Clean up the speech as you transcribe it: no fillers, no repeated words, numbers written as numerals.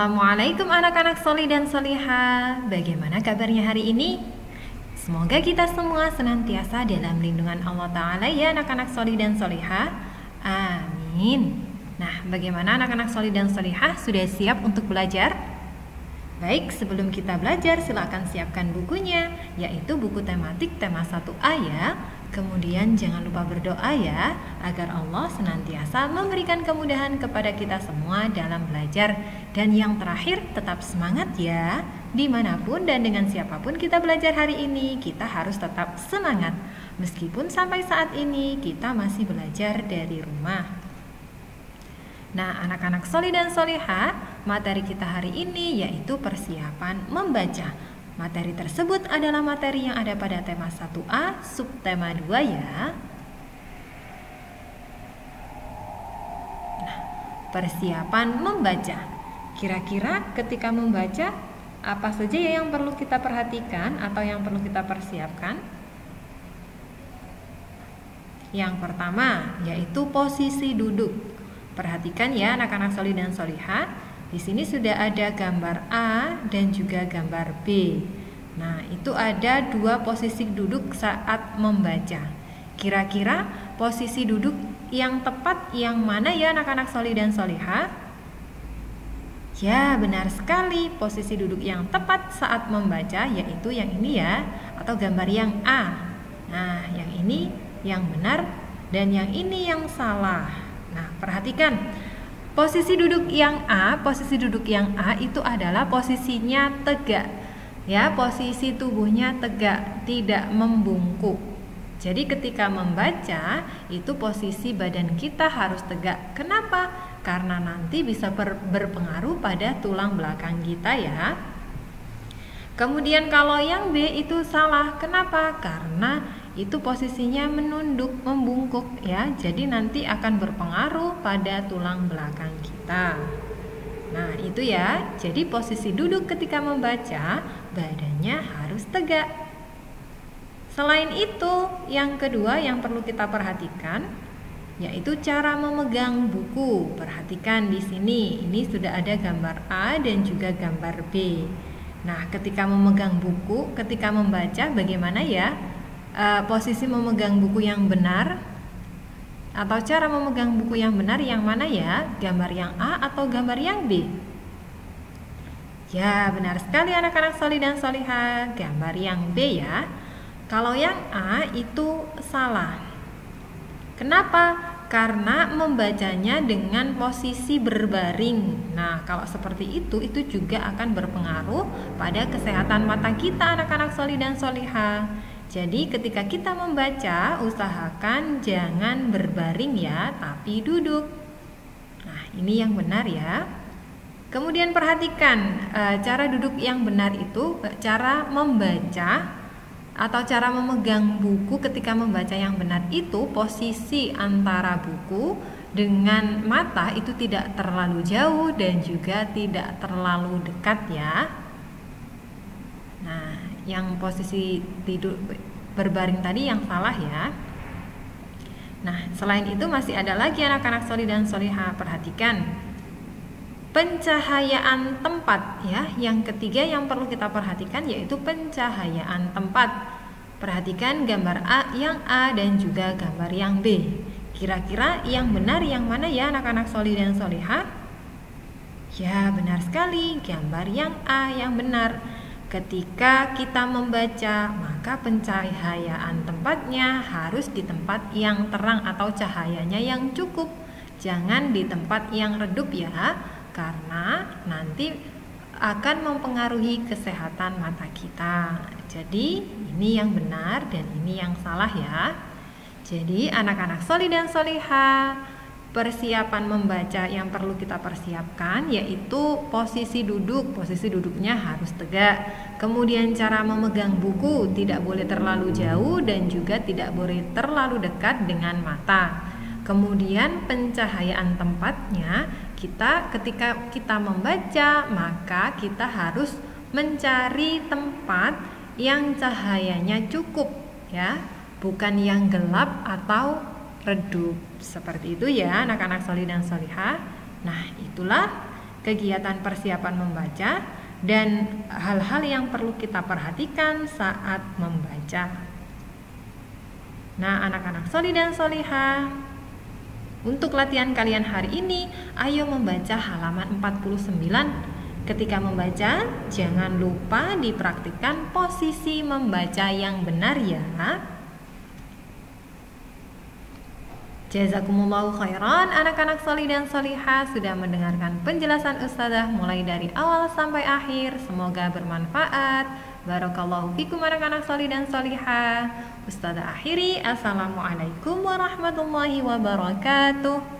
Assalamualaikum anak-anak solih dan solihah. Bagaimana kabarnya hari ini? Semoga kita semua senantiasa dalam lindungan Allah Ta'ala ya anak-anak solih dan solihah. Amin. Nah, bagaimana anak-anak solih dan solihah? Sudah siap untuk belajar? Baik, sebelum kita belajar silakan siapkan bukunya, yaitu buku tematik tema 1A ya. Kemudian jangan lupa berdoa ya, agar Allah senantiasa memberikan kemudahan kepada kita semua dalam belajar. Dan yang terakhir, tetap semangat ya. Dimanapun dan dengan siapapun kita belajar hari ini, kita harus tetap semangat. Meskipun sampai saat ini kita masih belajar dari rumah. Nah, anak-anak solih dan solihah, materi kita hari ini yaitu persiapan membaca. Materi tersebut adalah materi yang ada pada tema 1A, subtema 2 ya. Nah, persiapan membaca. Kira-kira ketika membaca, apa saja ya yang perlu kita perhatikan atau yang perlu kita persiapkan? Yang pertama, yaitu posisi duduk. Perhatikan ya anak-anak solih dan solihah. Di sini sudah ada gambar A dan juga gambar B. Nah, itu ada dua posisi duduk saat membaca. Kira-kira posisi duduk yang tepat yang mana ya anak-anak solih dan solihah? Ya, benar sekali. Posisi duduk yang tepat saat membaca yaitu yang ini ya, atau gambar yang A. Nah, yang ini yang benar dan yang ini yang salah. Nah, perhatikan. Posisi duduk yang A itu adalah posisinya tegak. Ya, posisi tubuhnya tegak, tidak membungkuk. Jadi ketika membaca, itu posisi badan kita harus tegak. Kenapa? Karena nanti bisa berpengaruh pada tulang belakang kita ya. Kemudian kalau yang B itu salah. Kenapa? Karena itu posisinya menunduk, membungkuk ya. Jadi nanti akan berpengaruh pada tulang belakang kita. Nah, itu ya. Jadi posisi duduk ketika membaca, badannya harus tegak. Selain itu, yang kedua yang perlu kita perhatikan yaitu cara memegang buku. Perhatikan di sini. Ini sudah ada gambar A dan juga gambar B. Nah, ketika memegang buku, ketika membaca bagaimana ya? Posisi memegang buku yang benar atau cara memegang buku yang benar yang mana ya? Gambar yang A atau gambar yang B? Ya, benar sekali anak-anak solih dan solihah, gambar yang B ya. Kalau yang A itu salah. Kenapa? Karena membacanya dengan posisi berbaring. Nah, kalau seperti itu juga akan berpengaruh pada kesehatan mata kita anak-anak solih dan solihah. Jadi ketika kita membaca, usahakan jangan berbaring ya, tapi duduk. Nah, ini yang benar ya. Kemudian perhatikan cara duduk yang benar itu, cara membaca atau cara memegang buku ketika membaca yang benar itu, posisi antara buku dengan mata itu tidak terlalu jauh dan juga tidak terlalu dekat ya. Nah, yang posisi tidur berbaring tadi yang salah ya. Nah, selain itu masih ada lagi anak-anak solih dan solihah. Perhatikan pencahayaan tempat ya. Yang ketiga yang perlu kita perhatikan yaitu pencahayaan tempat. Perhatikan gambar A dan juga gambar yang B. Kira-kira yang benar yang mana ya anak-anak solih dan solihah? Ya, benar sekali, gambar yang A yang benar. Ketika kita membaca, maka pencahayaan tempatnya harus di tempat yang terang atau cahayanya yang cukup. Jangan di tempat yang redup ya, karena nanti akan mempengaruhi kesehatan mata kita. Jadi ini yang benar dan ini yang salah ya. Jadi anak-anak solih dan solihah, persiapan membaca yang perlu kita persiapkan yaitu posisi duduk. Posisi duduknya harus tegak. Kemudian cara memegang buku tidak boleh terlalu jauh dan juga tidak boleh terlalu dekat dengan mata. Kemudian pencahayaan tempatnya, ketika kita membaca maka kita harus mencari tempat yang cahayanya cukup ya, bukan yang gelap atau redup. Seperti itu ya anak-anak solih dan solihah. Nah, itulah kegiatan persiapan membaca, dan hal-hal yang perlu kita perhatikan saat membaca. Nah, anak-anak sholih dan sholihah, untuk latihan kalian hari ini, ayo membaca halaman 49. Ketika membaca, jangan lupa dipraktikkan posisi membaca yang benar ya. Jazakumullahu khairan, anak-anak sholih dan sholihah sudah mendengarkan penjelasan Ustazah mulai dari awal sampai akhir. Semoga bermanfaat. Barakallahu fikum anak-anak sholih dan sholihah. Ustazah akhiri, assalamualaikum warahmatullahi wabarakatuh.